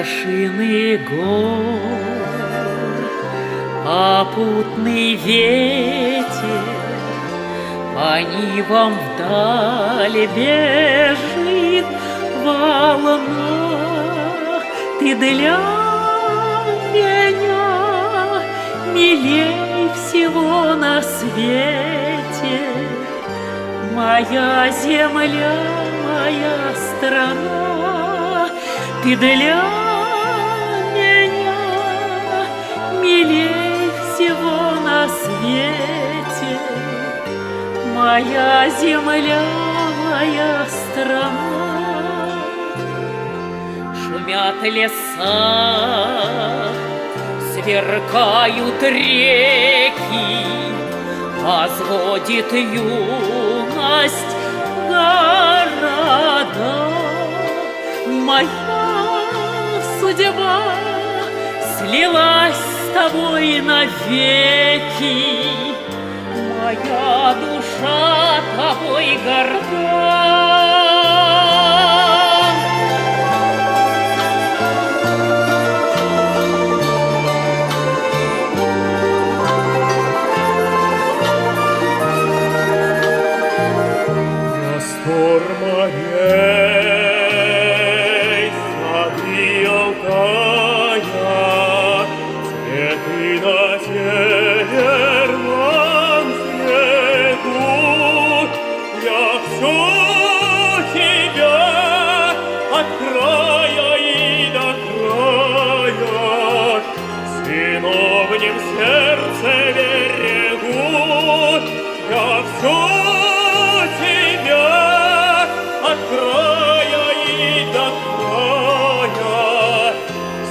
вершины гор, попутный ветер по нивам вдаль бежит волна. Ты для меня милей всего на свете, моя земля, моя страна. Ты для меня милей всего на свете, моя земля, моя страна. Шумят леса, сверкают реки, возводит юность города. Моя судьба слилась с тобой навеки, моя душа тобой горда. Простор морей, сады Алтая, цветы на северном снегу. Я все тебя от края и до края сыновнем сердце берегу. Я все тебя от края и до края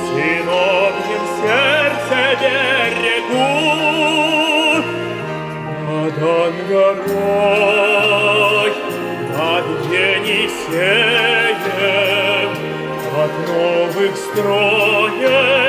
сыновнем сердце берегу. Над Ангарой, над Енисеем, от новых строек